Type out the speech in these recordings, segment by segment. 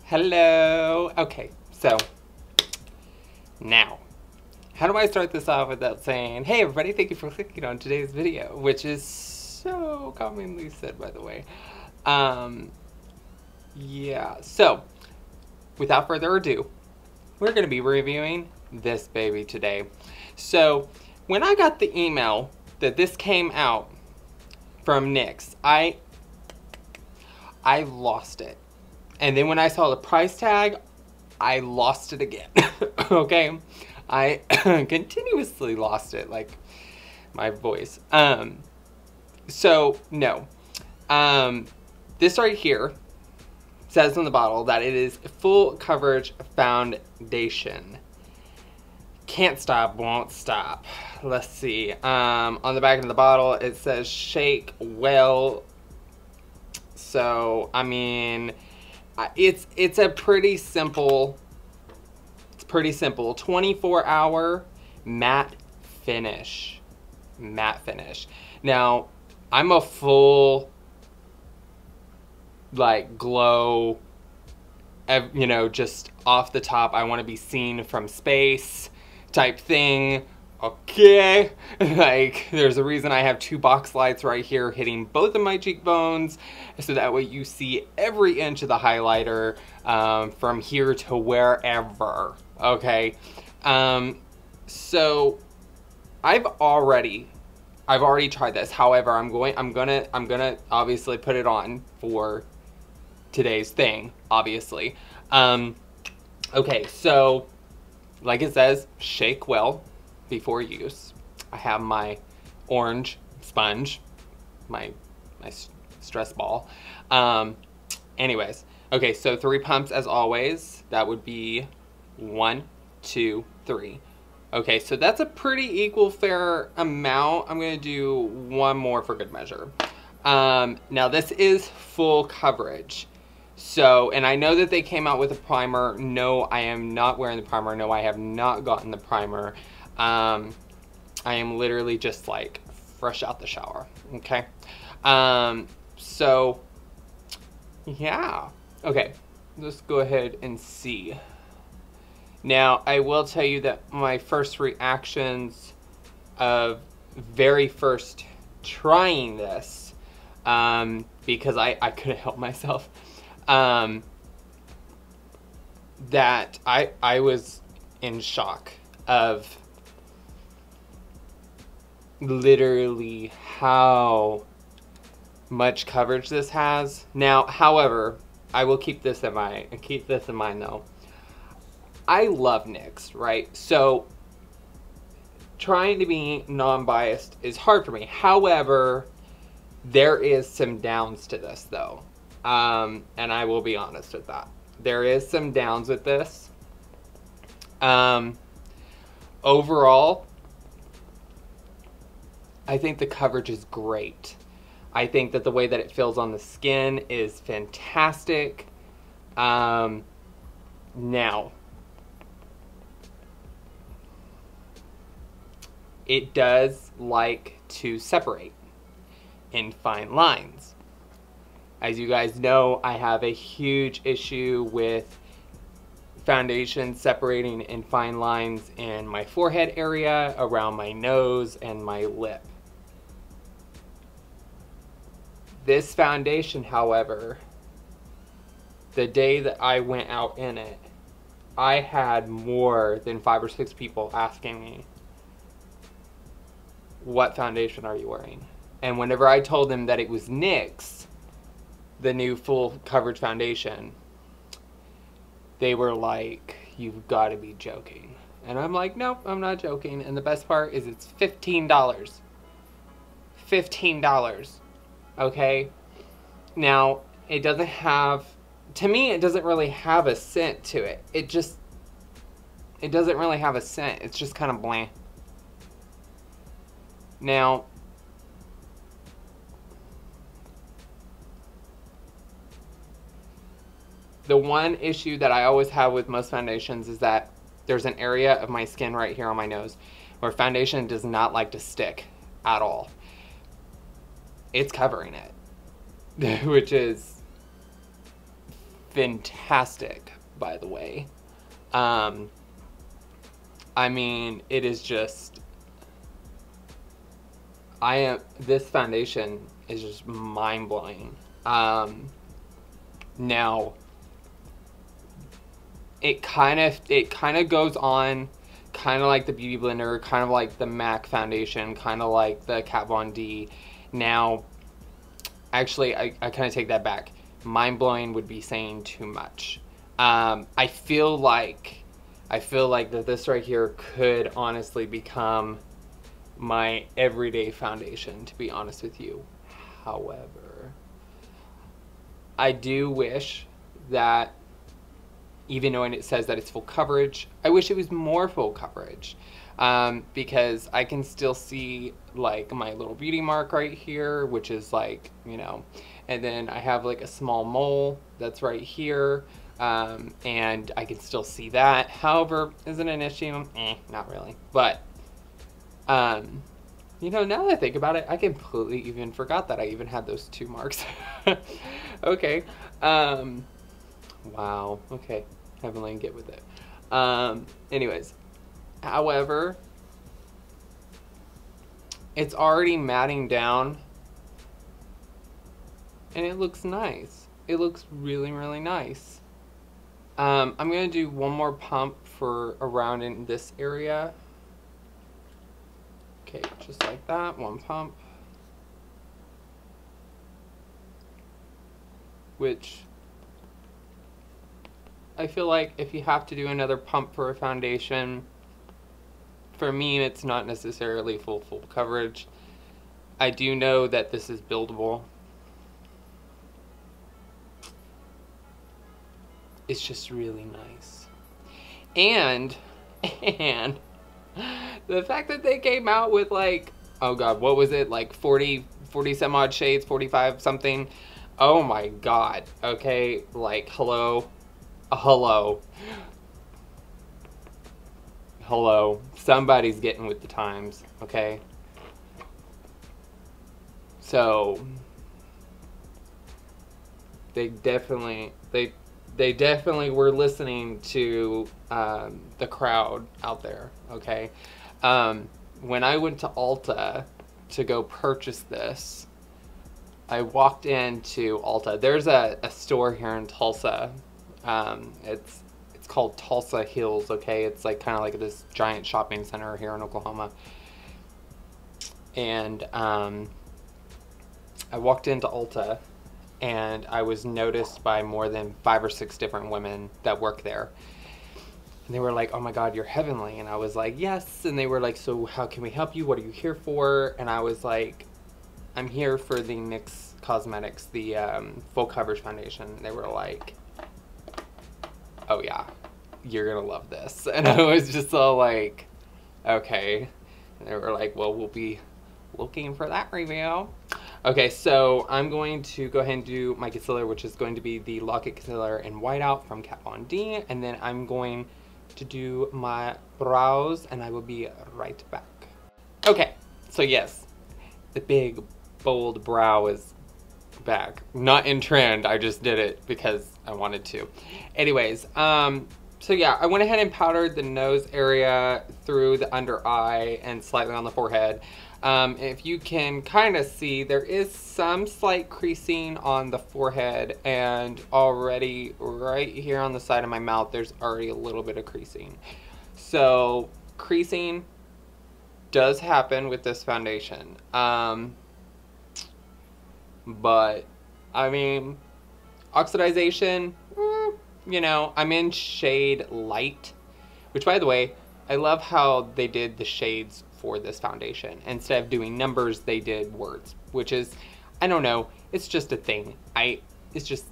Hello. Okay, so now, how do I start this off without saying, hey everybody, thank you for clicking on today's video, which is so commonly said, by the way. Yeah, so without further ado, we're going to be reviewing this baby today. So when I got the email that this came out from NYX, I lost it. And then when I saw the price tag, I lost it again. Okay? I continuously lost it, like my voice. So, no. This right here says on the bottle that it is full coverage foundation. Can't stop, won't stop. Let's see. On the back of the bottle, it says shake well. So, I mean, it's a pretty simple, 24-hour matte finish. Matte finish. Now, I'm a full, like, glow, you know, just off the top, I want to be seen from space type thing. Okay, like, there's a reason I have 2 box lights right here hitting both of my cheekbones, so that way you see every inch of the highlighter from here to wherever. Okay, so I've already tried this. However, I'm gonna obviously put it on for today's thing, obviously. Okay, so like it says, shake well before use. I have my orange sponge, my stress ball. Anyways, okay, so 3 pumps as always. That would be 1, 2, 3. Okay, so that's a pretty equal fair amount. I'm gonna do 1 more for good measure. Now this is full coverage. So, and I know that they came out with a primer. No, I am not wearing the primer. No, I have not gotten the primer. I am literally just like fresh out the shower. Okay. So yeah. Okay. Let's go ahead and see. Now, I will tell you that my first reactions of very first trying this, because I couldn't help myself, that I was in shock of literally how much coverage this has. Now, however, I will keep this in mind though. I love NYX, right? So trying to be non-biased is hard for me. However, there is some downs to this though. And I will be honest with that. There is some downs with this. Overall, I think the coverage is great. I think that the way that it feels on the skin is fantastic. Now, it does like to separate in fine lines. As you guys know, I have a huge issue with foundation separating in fine lines in my forehead area, around my nose, and my lip. This foundation, however, the day that I went out in it, I had more than 5 or 6 people asking me, what foundation are you wearing? And whenever I told them that it was NYX, the new full coverage foundation, they were like, you've got to be joking. And I'm like, nope, I'm not joking. And the best part is it's $15. $15. Okay? Now, it doesn't have, to me, it doesn't really have a scent to it. It doesn't really have a scent. It's just kind of bland. Now, the one issue that I always have with most foundations is that there's an area of my skin right here on my nose where foundation does not like to stick at all. It's covering it, which is fantastic, by the way. I mean, it is just, this foundation is just mind-blowing. Now, it kind of goes on kind of like the Beauty Blender, kind of like the MAC foundation, kind of like the Kat Von D. Now, actually, I kind of take that back. Mind-blowing would be saying too much. I feel like that this right here could honestly become my everyday foundation, to be honest with you. However, I do wish that, even knowing it says that it's full coverage, I wish it was more full coverage, because I can still see like my little beauty mark right here, which is like, you know, and then I have like a small mole that's right here, and I can still see that. However, is it an issue? Not really. But, you know, now that I think about it, I completely even forgot that I even had those 2 marks. Okay. Wow. Okay. Heavenlyleann, get with it. Anyways, however, it's already matting down, and it looks nice. It looks really, really nice. I'm gonna do one more pump for around in this area. Okay, just like that, 1 pump. Which, I feel like if you have to do another pump for a foundation, for me, it's not necessarily full coverage. I do know that this is buildable. It's just really nice. And the fact that they came out with like, oh God, what was it? Like 40 some odd shades, 45 something. Oh my God. Okay. Like, hello. Hello. Somebody's getting with the times. Okay. So they definitely were listening to the crowd out there. Okay. When I went to Ulta to go purchase this, I walked into Ulta. There's a store here in Tulsa. It's called Tulsa Hills. Okay, it's like kind of like this giant shopping center here in Oklahoma. And I walked into Ulta, and I was noticed by more than 5 or 6 different women that work there. And they were like, "Oh my God, you're Heavenly." And I was like, "Yes." And they were like, "So how can we help you? What are you here for?" And I was like, "I'm here for the NYX Cosmetics, the full coverage foundation." And they were like, "Oh yeah, you're gonna love this." And I was just all like, "Okay." And they were like, "Well, we'll be looking for that review." Okay, so I'm going to go ahead and do my concealer, which is going to be the Lock-It Concealer in Whiteout from Kat Von D. And then I'm going to do my brows, and I will be right back. Okay, so yes, the big, bold brow is back. Not in trend, I just did it because I wanted to. Anyways, so yeah, I went ahead and powdered the nose area through the under eye and slightly on the forehead. If you can kind of see, there is some slight creasing on the forehead, and already right here on the side of my mouth, there's already a little bit of creasing. So creasing does happen with this foundation. But I mean, oxidization, you know, I'm in shade light, which, by the way, I love how they did the shades for this foundation. Instead of doing numbers, they did words, which is, I don't know, it's just a thing. It's just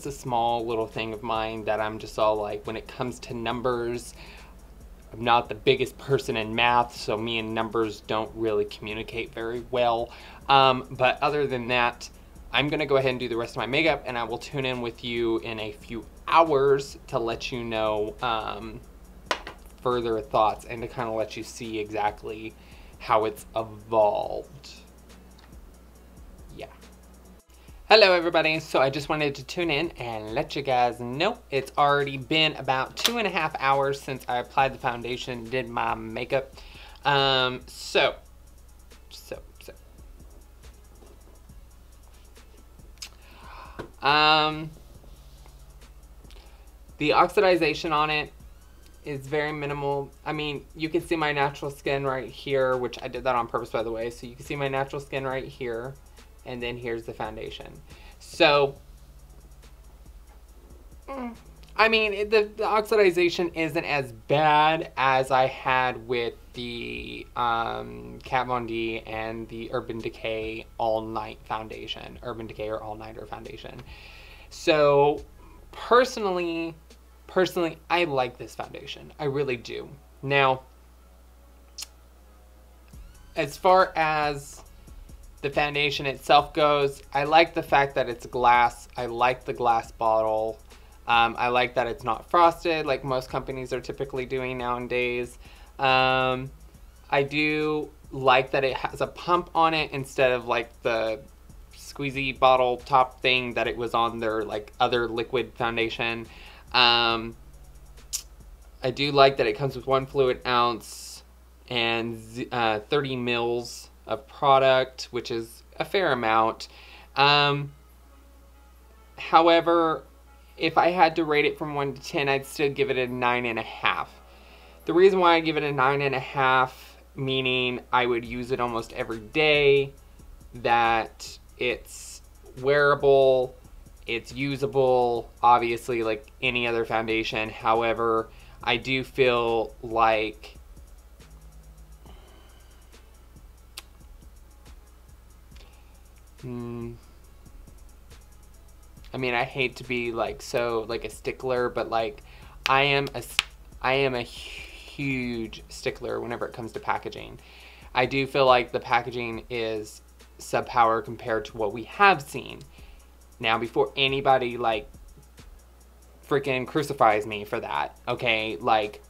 a small little thing of mine that I'm just all like, when it comes to numbers, I'm not the biggest person in math, so me and numbers don't really communicate very well. But other than that, I'm gonna go ahead and do the rest of my makeup, and I will tune in with you in a few hours to let you know further thoughts and to kind of let you see exactly how it's evolved. Yeah. Hello everybody, so I just wanted to tune in and let you guys know it's already been about 2.5 hours since I applied the foundation, did my makeup. The oxidization on it is very minimal. I mean, you can see my natural skin right here, which I did that on purpose, by the way. So you can see my natural skin right here, and then here's the foundation. So, I mean, the oxidization isn't as bad as I had with the Kat Von D and the Urban Decay All Night Foundation, Urban Decay or All Nighter Foundation. So, personally, I like this foundation. I really do. Now, as far as the foundation itself goes, I like the fact that it's glass. I like the glass bottle. I like that it's not frosted like most companies are typically doing nowadays. I do like that it has a pump on it instead of like the squeezy bottle top thing that it was on their like other liquid foundation. I do like that it comes with 1 fluid ounce and 30 mils of product, which is a fair amount. However, if I had to rate it from 1 to 10, I'd still give it a 9.5. The reason why I give it a 9.5, meaning I would use it almost every day, that it's wearable, it's usable, obviously like any other foundation. However, I do feel like I mean, I hate to be like so like a stickler, but like I am a huge stickler whenever it comes to packaging. I do feel like the packaging is subpar compared to what we have seen. Now, before anybody like freaking crucifies me for that, okay? Like,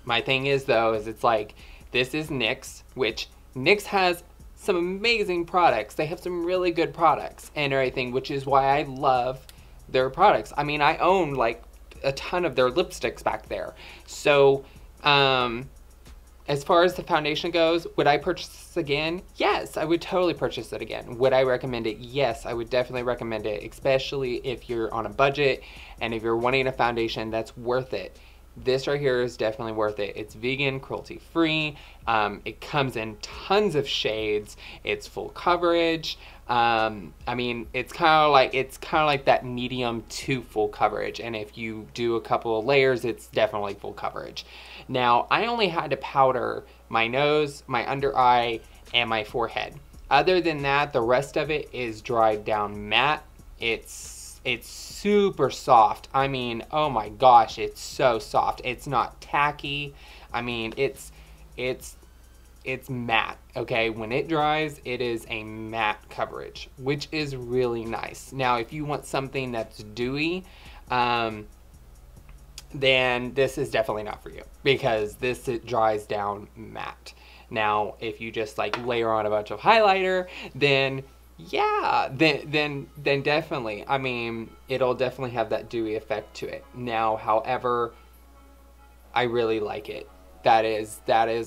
my thing is though, is it's like, this is NYX, which NYX has some amazing products. They have some really good products and everything, which is why I love their products. I mean, I own like a ton of their lipsticks back there. So, as far as the foundation goes, would I purchase this again? Yes, I would totally purchase it again. Would I recommend it? Yes, I would definitely recommend it, especially if you're on a budget and if you're wanting a foundation that's worth it. This right here is definitely worth it. It's vegan, cruelty-free. It comes in tons of shades. It's full coverage. I mean, it's kind of like that medium to full coverage. And if you do a couple of layers, it's definitely full coverage. Now, I only had to powder my nose, my under eye, and my forehead. Other than that, the rest of it is dried down matte. It's super soft. I mean, oh my gosh, it's so soft. It's not tacky. I mean, it's matte, okay? When it dries, it is a matte coverage, which is really nice. Now, if you want something that's dewy, then this is definitely not for you, because it dries down matte. Now, if you just like layer on a bunch of highlighter, then yeah, then definitely, I mean, it'll definitely have that dewy effect to it. Now, however, I really like it. That is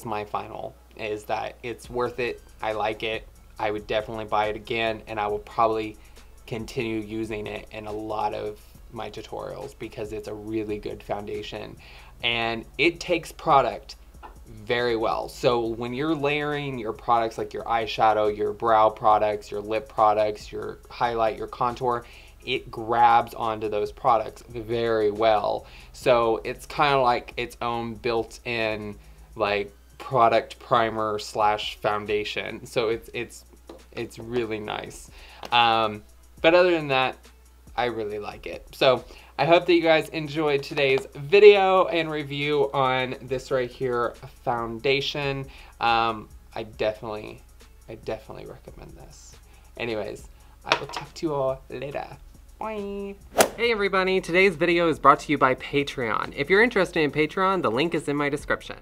my final, is that it's worth it. I like it. I would definitely buy it again, and I will probably continue using it in a lot of my tutorials because it's a really good foundation and it takes product very well. So when you're layering your products like your eyeshadow, your brow products, your lip products, your highlight, your contour, it grabs onto those products very well. So it's kind of like its own built-in like product primer slash foundation. So it's really nice. But other than that, I really like it. So I hope that you guys enjoyed today's video and review on this right here foundation. I definitely recommend this. Anyways, I will talk to you all later. Bye. Hey everybody, today's video is brought to you by Patreon. If you're interested in Patreon, the link is in my description.